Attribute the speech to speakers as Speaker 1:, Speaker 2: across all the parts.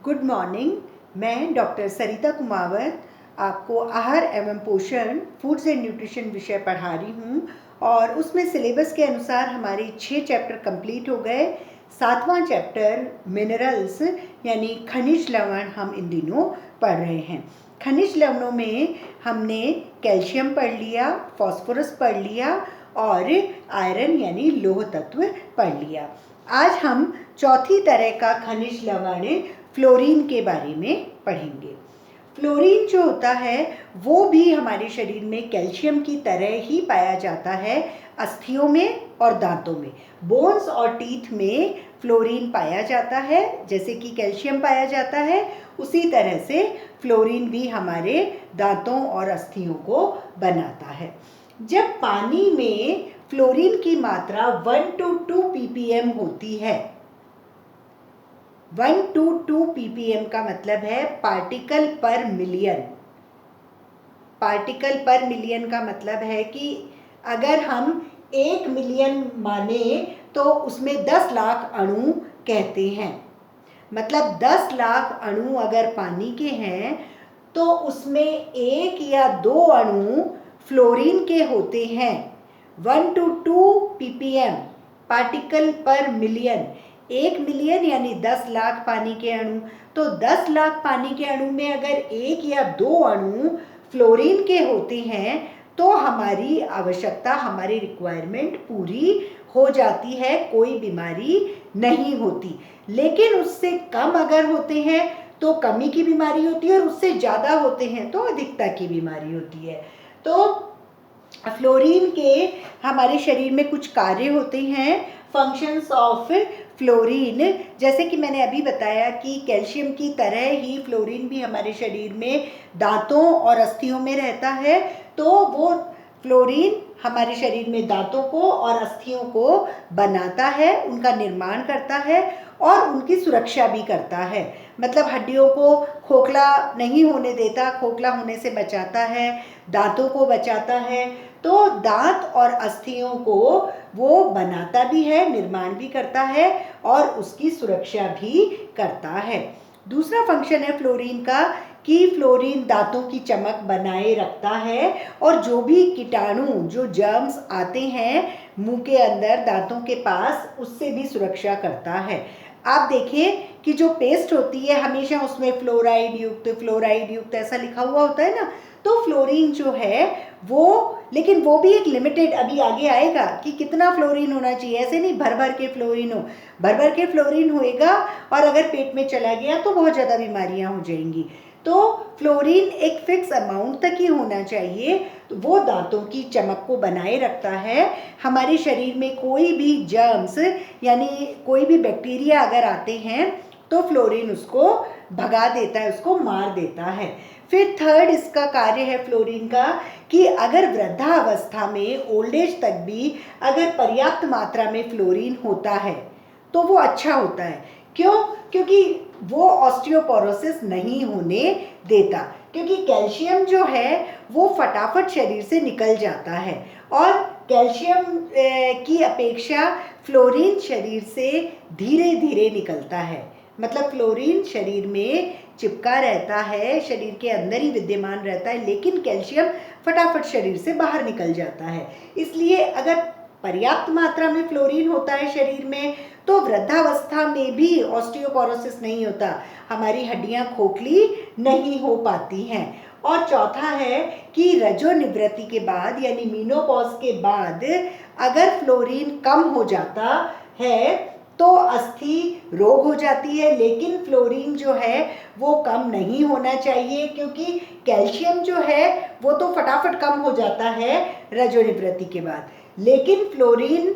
Speaker 1: Good morning. मैं doctor सरिता कुमावत आपको आहार एवं पोषण फूड्स एंड न्यूट्रिशन विषय पढ़ा रही हूँ और उसमें सिलेबस के अनुसार हमारे 6 चैप्टर कंप्लीट हो गए। 7वां चैप्टर मिनरल्स यानी खनिज लवण हम इन दिनों पढ़ रहे हैं। खनिज लवणों में हमने कैल्शियम पढ़ लिया, फास्फोरस पढ़ लिया और आयरन यानी लोह तत्व पढ़ लिया। आज हम चौथी तरह का खनिज लवण फ्लोरीन के बारे में पढ़ेंगे। फ्लोरीन जो होता है वो भी हमारे शरीर में कैल्शियम की तरह ही पाया जाता है, अस्थियों में और दांतों में। बोन्स और टीथ में फ्लोरीन पाया जाता है, जैसे कि कैल्शियम पाया जाता है उसी तरह से फ्लोरीन भी हमारे दांतों और अस्थियों को बनाता है। जब पानी में फ्लोरीन की मात्रा 1 to 2 ppm होती है, 1 to 2 ppm का मतलब है पार्टिकल पर मिलियन। पार्टिकल पर मिलियन का मतलब है कि अगर हम 1 मिलियन माने तो उसमें 10 लाख अणु कहते हैं। मतलब 10 लाख अणु अगर पानी के हैं तो उसमें 1 या 2 अणु फ्लोरीन के होते हैं। 1 to 2 ppm पार्टिकल पर मिलियन, 1 मिलियन यानी 10 लाख पानी के अणु। तो 10 लाख पानी के अणु में अगर 1 या 2 अणु फ्लोरीन के होते हैं तो हमारी आवश्यकता, हमारी रिक्वायरमेंट पूरी हो जाती है, कोई बीमारी नहीं होती। लेकिन उससे कम अगर होते हैं तो कमी की बीमारी होती है और उससे ज़्यादा होते हैं तो अधिकता की बीमारी होती है। तो फ्लोरीन के हमारे शरीर में कुछ कार्य होते हैं, फंक्शंस ऑफ फ्लोरीन। जैसे कि मैंने अभी बताया कि कैल्शियम की तरह ही फ्लोरीन भी हमारे शरीर में दांतों और अस्थियों में रहता है। तो वो फ्लोरीन हमारे शरीर में दांतों को और अस्थियों को बनाता है, उनका निर्माण करता है और उनकी सुरक्षा भी करता है। मतलब हड्डियों को खोखला नहीं होने देता, खोखला होने से बचाता है, दांतों को बचाता है। तो दांत और अस्थियों को वो बनाता भी है, निर्माण भी करता है और उसकी सुरक्षा भी करता है। दूसरा फंक्शन है फ्लोरीन का कि फ्लोरीन दांतों की चमक बनाए रखता है और जो भी कीटाणु, जो जर्म्स आते हैं मुंह के अंदर, दांतों के पास, उससे भी सुरक्षा करता है। आप देखिए कि जो पेस्ट होती है हमेशा उसमें फ्लोराइड युक्त ऐसा लिखा हुआ होता है ना। तो फ्लोरीन जो है वो, लेकिन वो भी एक लिमिटेड, अभी आगे आएगा कि कितना फ्लोरीन होना चाहिए। ऐसे नहीं भर भर के फ्लोरीन हो, भर भर के फ्लोरीन होएगा और अगर पेट में चला गया तो बहुत ज़्यादा बीमारियां हो जाएंगी। तो फ्लोरीन एक फिक्स अमाउंट तक ही होना चाहिए। तो वो दांतों की चमक को बनाए रखता है। हमारे शरीर में कोई भी जर्म्स यानी कोई भी बैक्टीरिया अगर आते हैं तो फ्लोरीन उसको भगा देता है, उसको मार देता है। फिर थर्ड इसका कार्य है फ्लोरीन का कि अगर वृद्धावस्था में, ओल्ड एज तक भी अगर पर्याप्त मात्रा में फ्लोरीन होता है तो वो अच्छा होता है। क्यों? क्योंकि वो ऑस्टियोपोरोसिस नहीं होने देता, क्योंकि कैल्शियम जो है वो फटाफट शरीर से निकल जाता है और कैल्शियम की अपेक्षा फ्लोरीन शरीर से धीरे धीरे निकलता है। मतलब फ्लोरीन शरीर में चिपका रहता है, शरीर के अंदर ही विद्यमान रहता है, लेकिन कैल्शियम फटाफट शरीर से बाहर निकल जाता है। इसलिए अगर पर्याप्त मात्रा में फ्लोरीन होता है शरीर में तो वृद्धावस्था में भी ऑस्टियोपोरोसिस नहीं होता, हमारी हड्डियां खोखली नहीं हो पाती हैं। और चौथा है कि रजोनिवृत्ति के बाद यानी मीनोपॉज के बाद अगर फ्लोरीन कम हो जाता है तो अस्थि रोग हो जाती है। लेकिन फ्लोरीन जो है वो कम नहीं होना चाहिए, क्योंकि कैल्शियम जो है वो तो फटाफट कम हो जाता है रजोनिवृत्ति के बाद, लेकिन फ्लोरीन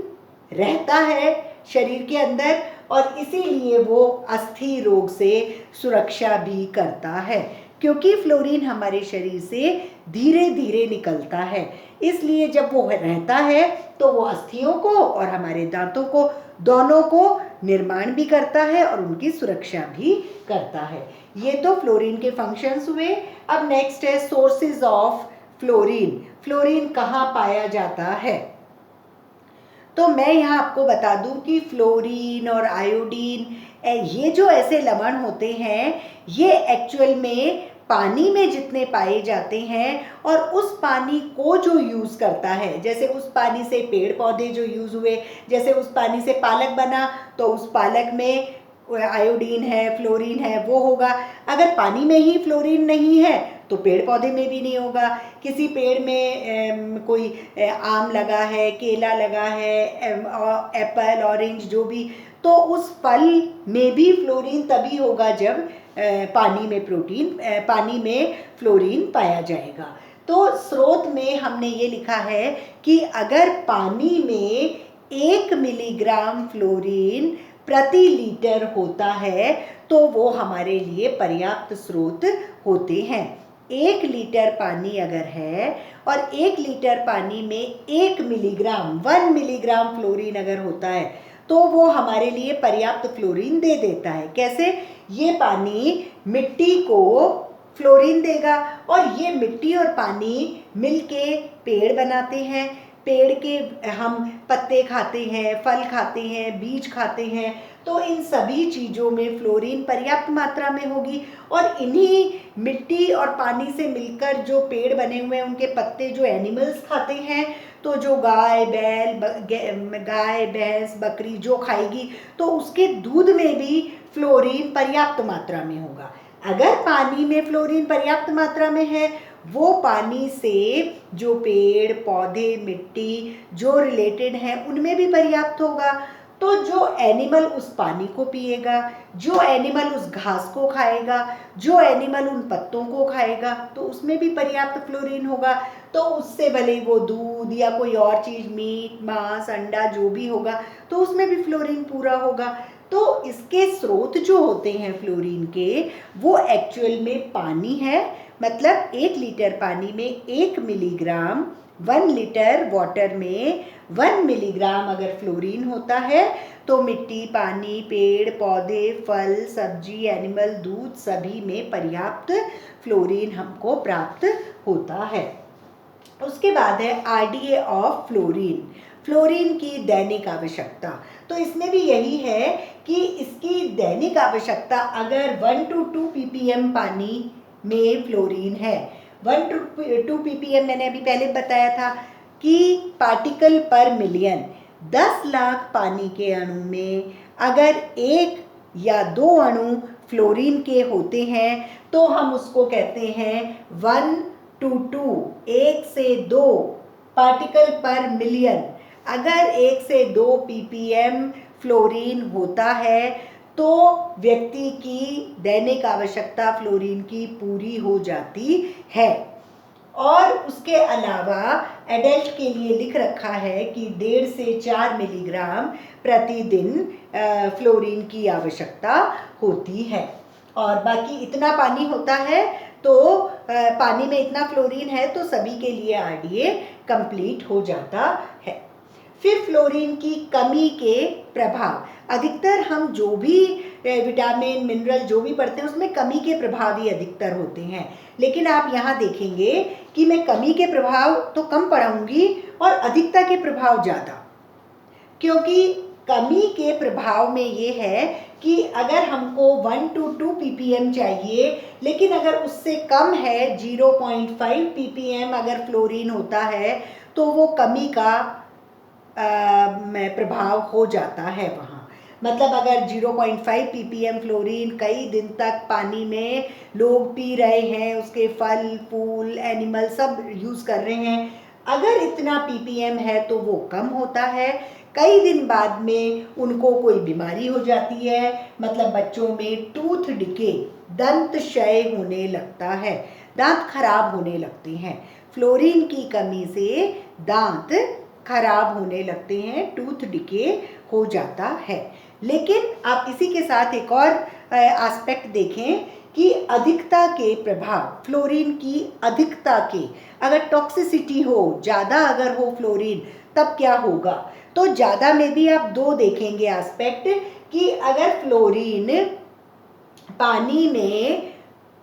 Speaker 1: रहता है शरीर के अंदर और इसीलिए वो अस्थि रोग से सुरक्षा भी करता है। क्योंकि फ्लोरीन हमारे शरीर से धीरे धीरे निकलता है, इसलिए जब वो रहता है तो वो अस्थियों को और हमारे दांतों को, दोनों को निर्माण भी करता है और उनकी सुरक्षा भी करता है। ये तो फ्लोरीन के फंक्शंस हुए। अब नेक्स्ट है सोर्सेज ऑफ फ्लोरीन। फ्लोरीन कहाँ पाया जाता है? तो मैं यहाँ आपको बता दूं कि फ्लोरीन और आयोडीन ये जो ऐसे लवण होते हैं ये एक्चुअल में पानी में जितने पाए जाते हैं और उस पानी को जो यूज़ करता है, जैसे उस पानी से पेड़ पौधे जो यूज़ हुए, जैसे उस पानी से पालक बना तो उस पालक में आयोडीन है, फ्लोरीन है, वो होगा। अगर पानी में ही फ्लोरीन नहीं है तो पेड़ पौधे में भी नहीं होगा। किसी पेड़ में कोई आम लगा है, केला लगा है, एप्पल, ऑरेंज जो भी, तो उस फल में भी फ्लोरीन तभी होगा जब पानी में फ्लोरीन पाया जाएगा। तो स्रोत में हमने ये लिखा है कि अगर पानी में 1 मिलीग्राम फ्लोरीन प्रति लीटर होता है तो वो हमारे लिए पर्याप्त स्रोत होते हैं। 1 लीटर पानी अगर है और 1 लीटर पानी में 1 मिलीग्राम फ्लोरीन अगर होता है तो वो हमारे लिए पर्याप्त फ्लोरीन दे देता है। कैसे? ये पानी मिट्टी को फ्लोरीन देगा और ये मिट्टी और पानी मिलके पेड़ बनाते हैं। पेड़ के हम पत्ते खाते हैं, फल खाते हैं, बीज खाते हैं, तो इन सभी चीज़ों में फ्लोरीन पर्याप्त मात्रा में होगी। और इन्हीं मिट्टी और पानी से मिलकर जो पेड़ बने हुए हैं उनके पत्ते जो एनिमल्स खाते हैं, तो जो गाय भैंस बकरी जो खाएगी तो उसके दूध में भी फ्लोरीन पर्याप्त मात्रा में होगा। अगर पानी में फ्लोरीन पर्याप्त मात्रा में है, वो पानी से जो पेड़ पौधे मिट्टी जो रिलेटेड हैं उनमें भी पर्याप्त होगा। तो जो एनिमल उस पानी को पिएगा, जो एनिमल उस घास को खाएगा, जो एनिमल उन पत्तों को खाएगा, तो उसमें भी पर्याप्त फ्लोरीन होगा। तो उससे भले वो दूध या कोई और चीज़, मीट मांस अंडा जो भी होगा, तो उसमें भी फ्लोरीन पूरा होगा। तो इसके स्रोत जो होते हैं फ्लोरीन के, वो एक्चुअल में पानी है। मतलब 1 लीटर पानी में 1 मिलीग्राम, 1 लीटर वाटर में 1 मिलीग्राम अगर फ्लोरीन होता है तो मिट्टी, पानी, पेड़ पौधे, फल, सब्जी, एनिमल, दूध सभी में पर्याप्त फ्लोरीन हमको प्राप्त होता है। उसके बाद है RDA ऑफ फ्लोरीन, फ्लोरीन की दैनिक आवश्यकता। तो इसमें भी यही है कि इसकी दैनिक आवश्यकता अगर 1 to 2 ppm पानी में फ्लोरीन है, 1 to 2 ppm मैंने अभी पहले बताया था कि पार्टिकल पर मिलियन, 10 लाख पानी के अणु में अगर 1 या 2 अणु फ्लोरीन के होते हैं तो हम उसको कहते हैं 1 to 2, 1 से 2 पार्टिकल पर मिलियन। अगर 1 से 2 ppm फ्लोरीन होता है तो व्यक्ति की दैनिक आवश्यकता फ्लोरीन की पूरी हो जाती है। और उसके अलावा एडल्ट के लिए लिख रखा है कि 1.5 से 4 मिलीग्राम प्रतिदिन फ्लोरीन की आवश्यकता होती है। और बाकी इतना पानी होता है तो पानी में इतना फ्लोरीन है तो सभी के लिए RDA कंप्लीट हो जाता है। फिर फ्लोरीन की कमी के प्रभाव, अधिकतर हम जो भी विटामिन मिनरल जो भी पढ़ते हैं उसमें कमी के प्रभाव ही अधिकतर होते हैं। लेकिन आप यहाँ देखेंगे कि मैं कमी के प्रभाव तो कम पढ़ाऊंगी और अधिकता के प्रभाव ज़्यादा, क्योंकि कमी के प्रभाव में ये है कि अगर हमको 1 to 2 ppm चाहिए, लेकिन अगर उससे कम है 0.5 ppm अगर फ्लोरीन होता है तो वो कमी का प्रभाव हो जाता है वहाँ। मतलब अगर 0.5 ppm फ्लोरीन कई दिन तक पानी में लोग पी रहे हैं, उसके फल फूल एनिमल सब यूज़ कर रहे हैं, अगर इतना ppm है तो वो कम होता है। कई दिन बाद में उनको कोई बीमारी हो जाती है, मतलब बच्चों में टूथ डिके, दंत क्षय होने लगता है, दांत खराब होने लगते हैं। फ्लोरीन की कमी से दांत खराब होने लगते हैं, टूथ डिके हो जाता है। लेकिन आप इसी के साथ एक और एस्पेक्ट देखें कि अधिकता के प्रभाव, फ्लोरीन की अधिकता के, अगर टॉक्सिसिटी हो, ज़्यादा अगर हो फ्लोरीन तब क्या होगा। तो ज़्यादा में भी आप 2 देखेंगे एस्पेक्ट कि अगर फ्लोरीन पानी में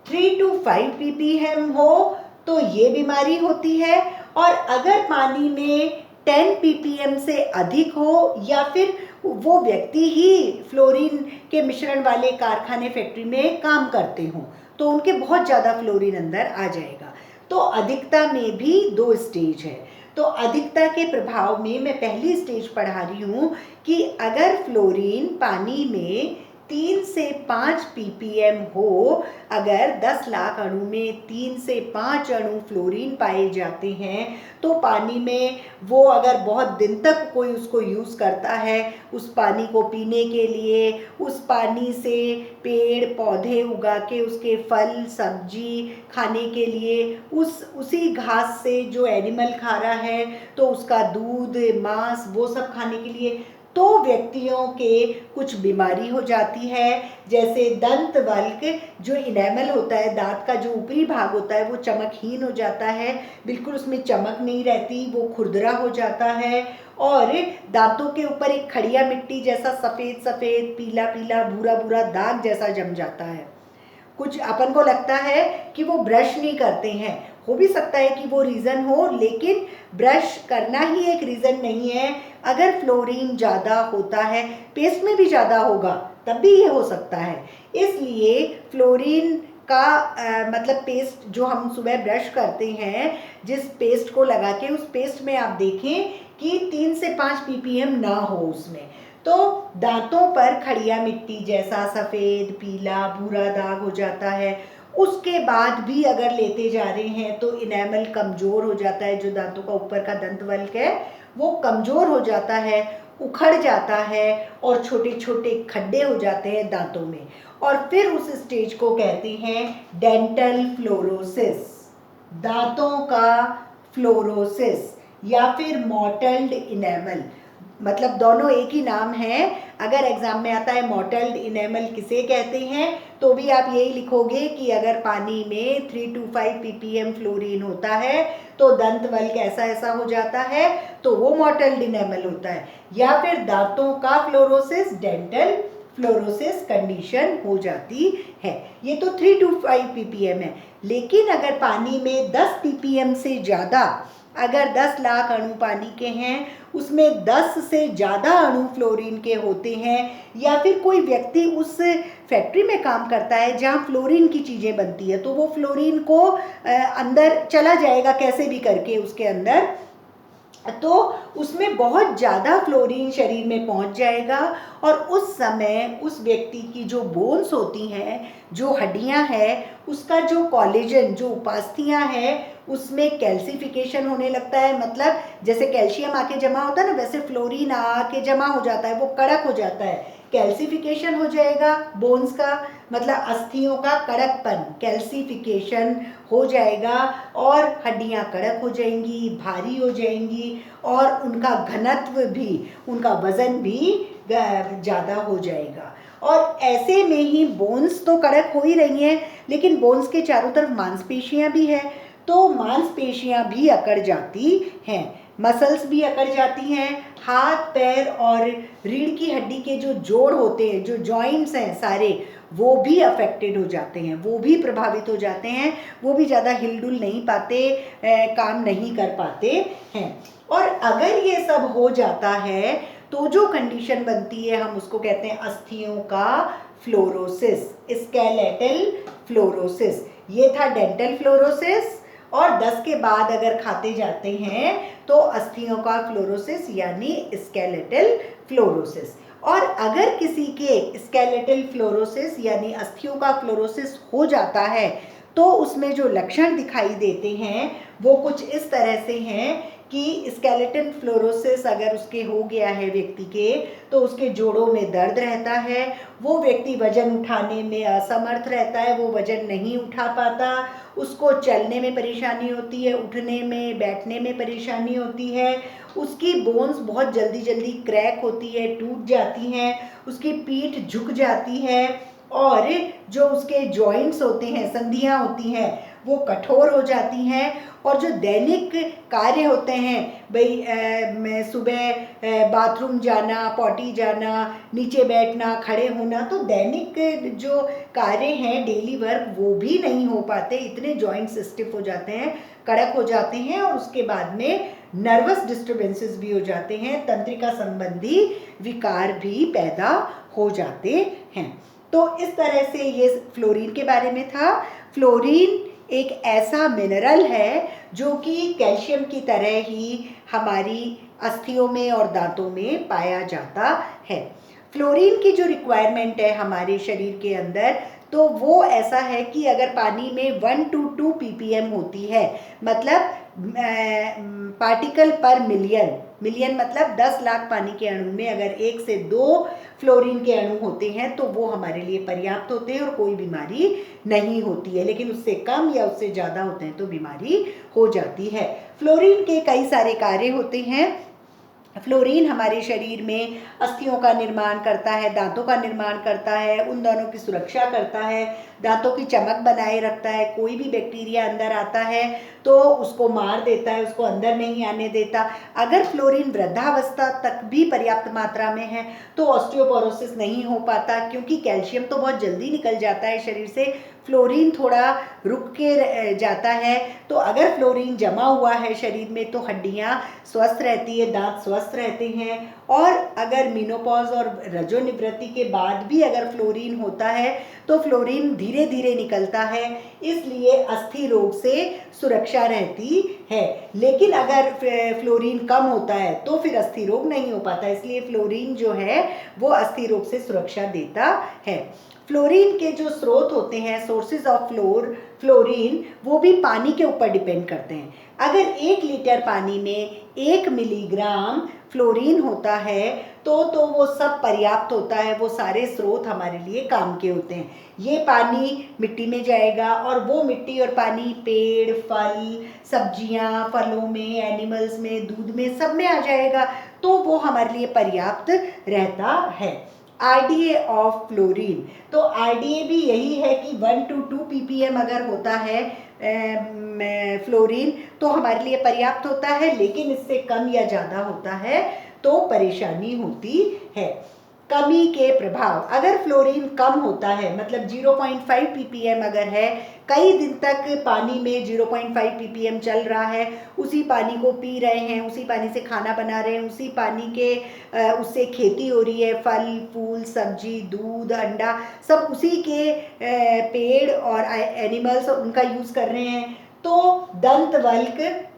Speaker 1: 3 to 5 ppm हो तो ये बीमारी होती है, और अगर पानी में 10 ppm से अधिक हो या फिर वो व्यक्ति ही फ्लोरीन के मिश्रण वाले कारखाने फैक्ट्री में काम करते हों, तो उनके बहुत ज़्यादा फ्लोरीन अंदर आ जाएगा। तो अधिकता में भी 2 स्टेज है। तो अधिकता के प्रभाव में मैं पहली स्टेज पढ़ा रही हूँ कि अगर फ्लोरीन पानी में 3 से 5 ppm हो, अगर 10 लाख अणु में 3 से 5 अणु फ्लोरीन पाए जाते हैं, तो पानी में वो अगर बहुत दिन तक कोई उसको यूज़ करता है, उस पानी को पीने के लिए, उस पानी से पेड़ पौधे उगा के उसके फल सब्जी खाने के लिए, उसी घास से जो एनिमल खा रहा है तो उसका दूध मांस वो सब खाने के लिए, तो व्यक्तियों के कुछ बीमारी हो जाती है, जैसे दंत वल्क, जो इनेमल होता है, दांत का जो ऊपरी भाग होता है वो चमकहीन हो जाता है, बिल्कुल उसमें चमक नहीं रहती, वो खुरदरा हो जाता है, और दांतों के ऊपर एक खड़िया मिट्टी जैसा सफ़ेद सफ़ेद पीला पीला भूरा भूरा दाग जैसा जम जाता है। कुछ अपन को लगता है कि वो ब्रश नहीं करते हैं, हो भी सकता है कि वो रीज़न हो, लेकिन ब्रश करना ही एक रीज़न नहीं है। अगर फ्लोरीन ज़्यादा होता है, पेस्ट में भी ज़्यादा होगा तब भी ये हो सकता है। इसलिए फ्लोरीन का मतलब पेस्ट जो हम सुबह ब्रश करते हैं, जिस पेस्ट को लगा के, उस पेस्ट में आप देखें कि 3 से 5 ppm ना हो उसमें, तो दांतों पर खड़िया मिट्टी जैसा सफ़ेद पीला भूरा दाग हो जाता है। उसके बाद भी अगर लेते जा रहे हैं तो इनेमल कमज़ोर हो जाता है, जो दांतों का ऊपर का दंतवल्क है वो कमज़ोर हो जाता है, उखड़ जाता है और छोटे छोटे खड्डे हो जाते हैं दांतों में, और फिर उस स्टेज को कहते हैं डेंटल फ्लोरोसिस, दांतों का फ्लोरोसिस या फिर मॉटल्ड इनेमल। मतलब दोनों एक ही नाम है। अगर एग्जाम में आता है मॉटल्ड इनेमल किसे कहते हैं, तो भी आप यही लिखोगे कि अगर पानी में 3 to 5 ppm फ्लोरीन होता है तो दंतवल्क ऐसा ऐसा हो जाता है, तो वो मॉटल्ड इनेमल होता है। या फिर दांतों का फ्लोरोसिस, डेंटल फ्लोरोसिस कंडीशन हो जाती है। ये तो 3 to 5 ppm है। लेकिन अगर पानी में 10 ppm से ज़्यादा, अगर 10 लाख अणु पानी के हैं, उसमें 10 से ज़्यादा अणु फ्लोरीन के होते हैं, या फिर कोई व्यक्ति उस फैक्ट्री में काम करता है जहाँ फ्लोरीन की चीज़ें बनती है, तो वो फ्लोरीन को अंदर चला जाएगा कैसे भी करके उसके अंदर, तो उसमें बहुत ज़्यादा फ्लोरीन शरीर में पहुंच जाएगा, और उस समय उस व्यक्ति की जो बोन्स होती हैं, जो हड्डियां हैं, उसका जो कोलेजन, जो उपास्थियां हैं, उसमें कैल्सिफिकेशन होने लगता है। मतलब जैसे कैल्शियम आके जमा होता है ना, वैसे फ्लोरीन आके जमा हो जाता है, वो कड़क हो जाता है, कैल्सिफिकेशन हो जाएगा बोन्स का, मतलब अस्थियों का कड़कपन, कैल्सिफिकेशन हो जाएगा, और हड्डियां कड़क हो जाएंगी, भारी हो जाएंगी, और उनका घनत्व भी, उनका वज़न भी ज़्यादा हो जाएगा। और ऐसे में ही बोन्स तो कड़क हो ही रही हैं, लेकिन बोन्स के चारों तरफ मांसपेशियां भी हैं, तो मांसपेशियां भी अकड़ जाती हैं, मसल्स भी अकड़ जाती हैं, हाथ पैर और रीढ़ की हड्डी के जो जोड़ होते हैं, जो जॉइंट्स हैं सारे, वो भी अफेक्टेड हो जाते हैं, वो भी प्रभावित हो जाते हैं, वो भी ज़्यादा हिलडुल नहीं पाते, काम नहीं कर पाते हैं। और अगर ये सब हो जाता है तो जो कंडीशन बनती है, हम उसको कहते हैं अस्थियों का फ्लोरोसिस, स्केलेटल फ्लोरोसिस। ये था डेंटल फ्लोरोसिस, और 10 के बाद अगर खाते जाते हैं तो अस्थियों का फ्लोरोसिस यानी स्केलेटल फ्लोरोसिस। और अगर किसी के स्केलेटल फ्लोरोसिस यानी अस्थियों का फ्लोरोसिस हो जाता है, तो उसमें जो लक्षण दिखाई देते हैं वो कुछ इस तरह से हैं कि स्केलेटल फ्लोरोसिस अगर उसके हो गया है व्यक्ति के, तो उसके जोड़ों में दर्द रहता है, वो व्यक्ति वजन उठाने में असमर्थ रहता है, वो वजन नहीं उठा पाता, उसको चलने में परेशानी होती है, उठने में बैठने में परेशानी होती है, उसकी बोन्स बहुत जल्दी जल्दी क्रैक होती है, टूट जाती हैं, उसकी पीठ झुक जाती है, और जो उसके जॉइंट्स होते हैं, संधियां होती हैं, वो कठोर हो जाती हैं और जो दैनिक कार्य होते हैं, भाई मैं सुबह बाथरूम जाना, पॉटी जाना, नीचे बैठना, खड़े होना, तो दैनिक जो कार्य हैं, डेली वर्क, वो भी नहीं हो पाते, इतने जॉइंट्स स्टिफ हो जाते हैं, कड़क हो जाते हैं और उसके बाद में नर्वस डिस्टर्बेंसेस भी हो जाते हैं, तंत्रिका संबंधी विकार भी पैदा हो जाते हैं। तो इस तरह से ये फ्लोरीन के बारे में था। फ्लोरीन एक ऐसा मिनरल है जो कि कैल्शियम की तरह ही हमारी अस्थियों में और दांतों में पाया जाता है। फ्लोरीन की जो रिक्वायरमेंट है हमारे शरीर के अंदर, तो वो ऐसा है कि अगर पानी में 1 to 2 ppm होती है, मतलब पार्टिकल पर मिलियन, मिलियन मतलब 10 लाख पानी के अणु में अगर 1 से 2 फ्लोरीन के अणु होते हैं तो वो हमारे लिए पर्याप्त होते हैं और कोई बीमारी नहीं होती है। लेकिन उससे कम या उससे ज़्यादा होते हैं तो बीमारी हो जाती है। फ्लोरीन के कई सारे कार्य होते हैं। फ्लोरीन हमारे शरीर में अस्थियों का निर्माण करता है, दांतों का निर्माण करता है, उन दोनों की सुरक्षा करता है, दांतों की चमक बनाए रखता है, कोई भी बैक्टीरिया अंदर आता है तो उसको मार देता है, उसको अंदर नहीं आने देता। अगर फ्लोरीन वृद्धावस्था तक भी पर्याप्त मात्रा में है तो ऑस्टियोपोरोसिस नहीं हो पाता, क्योंकि कैल्शियम तो बहुत जल्दी निकल जाता है शरीर से, फ्लोरीन थोड़ा रुक के जाता है। तो अगर फ्लोरीन जमा हुआ है शरीर में तो हड्डियां स्वस्थ रहती है, दांत स्वस्थ रहते हैं। और अगर मेनोपॉज और रजोनिवृत्ति के बाद भी अगर फ्लोरीन होता है तो फ्लोरीन धीरे धीरे निकलता है, इसलिए अस्थि रोग से सुरक्षा रहती है। लेकिन अगर फ्लोरीन कम होता है तो फिर अस्थि रोग नहीं हो पाता, इसलिए फ्लोरीन जो है वो अस्थि रोग से सुरक्षा देता है। फ्लोरीन के जो स्रोत होते हैं, सोर्सेज ऑफ फ्लोरीन, वो भी पानी के ऊपर डिपेंड करते हैं। अगर 1 लीटर पानी में 1 मिलीग्राम फ्लोरीन होता है तो वो सब पर्याप्त होता है, वो सारे स्रोत हमारे लिए काम के होते हैं। ये पानी मिट्टी में जाएगा और वो मिट्टी और पानी पेड़, फल, सब्जियां, फलों में, एनिमल्स में, दूध में, सब में आ जाएगा, तो वो हमारे लिए पर्याप्त रहता है। RDA ऑफ फ्लोरीन, तो RDA भी यही है कि 1 to 2 ppm अगर होता है फ्लोरीन तो हमारे लिए पर्याप्त होता है, लेकिन इससे कम या ज़्यादा होता है तो परेशानी होती है। कमी के प्रभाव, अगर फ्लोरीन कम होता है, मतलब 0.5 ppm अगर है, कई दिन तक पानी में 0.5 ppm चल रहा है, उसी पानी को पी रहे हैं, उसी पानी से खाना बना रहे हैं, उसी पानी के उससे खेती हो रही है, फल फूल सब्जी दूध अंडा सब उसी के पेड़ और एनिमल्स उनका यूज़ कर रहे हैं, तो दंतवल्क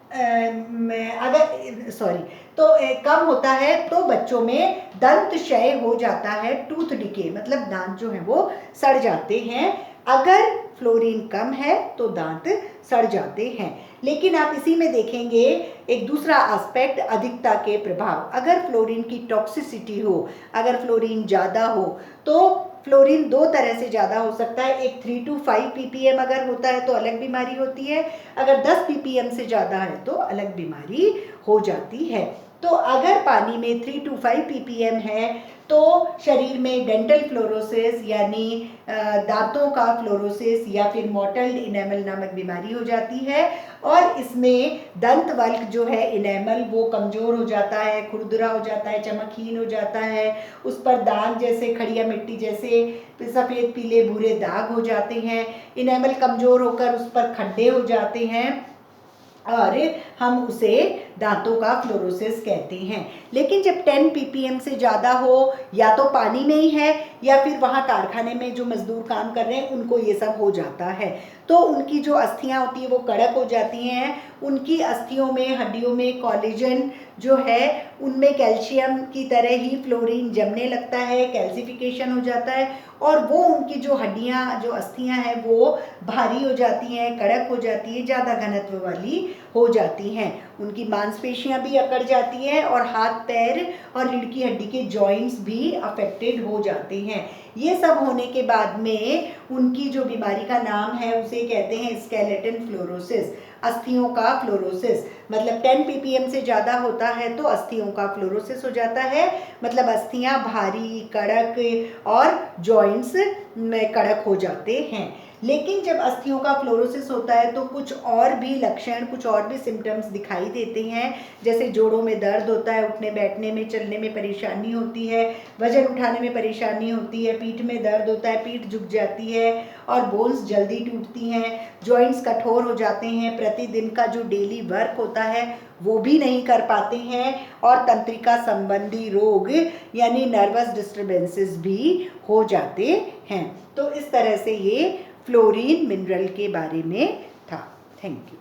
Speaker 1: तो कम होता है तो बच्चों में दंत क्षय हो जाता है, टूथ डिके, मतलब दांत जो है वो सड़ जाते हैं। अगर फ्लोरीन कम है तो दांत सड़ जाते हैं। लेकिन आप इसी में देखेंगे एक दूसरा एस्पेक्ट, अधिकता के प्रभाव। अगर फ्लोरीन की टॉक्सिसिटी हो, अगर फ्लोरीन ज़्यादा हो तो फ्लोरीन 2 तरह से ज़्यादा हो सकता है। एक 3 to 5 ppm अगर होता है तो अलग बीमारी होती है, अगर 10 ppm से ज़्यादा है तो अलग बीमारी हो जाती है। तो अगर पानी में 3 to 5 ppm है तो शरीर में डेंटल फ्लोरोसिस यानी दांतों का फ्लोरोसिस या फिर मॉटल्ड इनेमल नामक बीमारी हो जाती है, और इसमें दंतवल्क जो है इनेमल वो कमज़ोर हो जाता है, खुरदुरा हो जाता है, चमकहीन हो जाता है, उस पर दाग जैसे खड़िया मिट्टी जैसे सफ़ेद पीले भूरे दाग हो जाते हैं, इनेमल कमज़ोर होकर उस पर खड्डे हो जाते हैं और हम उसे दांतों का फ्लोरोसिस कहते हैं। लेकिन जब 10 ppm से ज़्यादा हो, या तो पानी में ही है या फिर वहाँ कारखाने में जो मजदूर काम कर रहे हैं उनको ये सब हो जाता है, तो उनकी जो अस्थियाँ होती हैं वो कड़क हो जाती हैं, उनकी अस्थियों में हड्डियों में कोलेजन जो है उनमें कैल्शियम की तरह ही फ्लोरीन जमने लगता है, कैल्सिफिकेशन हो जाता है और वो उनकी जो हड्डियाँ जो अस्थियाँ हैं वो भारी हो जाती हैं, कड़क हो जाती है, ज़्यादा घनत्व वाली हो जाती हैं, उनकी मांसपेशियां भी अकड़ जाती हैं और हाथ पैर और रीढ़ की हड्डी के जॉइंट्स भी अफेक्टेड हो जाते हैं। ये सब होने के बाद में उनकी जो बीमारी का नाम है उसे कहते हैं स्केलेटन फ्लोरोसिस, अस्थियों का फ्लोरोसिस। मतलब 10 ppm से ज़्यादा होता है तो अस्थियों का फ्लोरोसिस हो जाता है, मतलब अस्थियां भारी, कड़क और जॉइंट्स में कड़क हो जाते हैं। लेकिन जब अस्थियों का फ्लोरोसिस होता है तो कुछ और भी लक्षण, कुछ और भी सिम्टम्स दिखाई देते हैं, जैसे जोड़ों में दर्द होता है, उठने बैठने में चलने में परेशानी होती है, वजन उठाने में परेशानी होती है, पीठ में दर्द होता है, पीठ झुक जाती है और बोन्स जल्दी टूटती हैं, जॉइंट्स कठोर हो जाते हैं, प्रतिदिन का जो डेली वर्क होता है वो भी नहीं कर पाते हैं और तंत्रिका संबंधी रोग यानी नर्वस डिस्टर्बेंसेस भी हो जाते हैं। तो इस तरह से ये फ्लोरीन मिनरल के बारे में था। Thank you.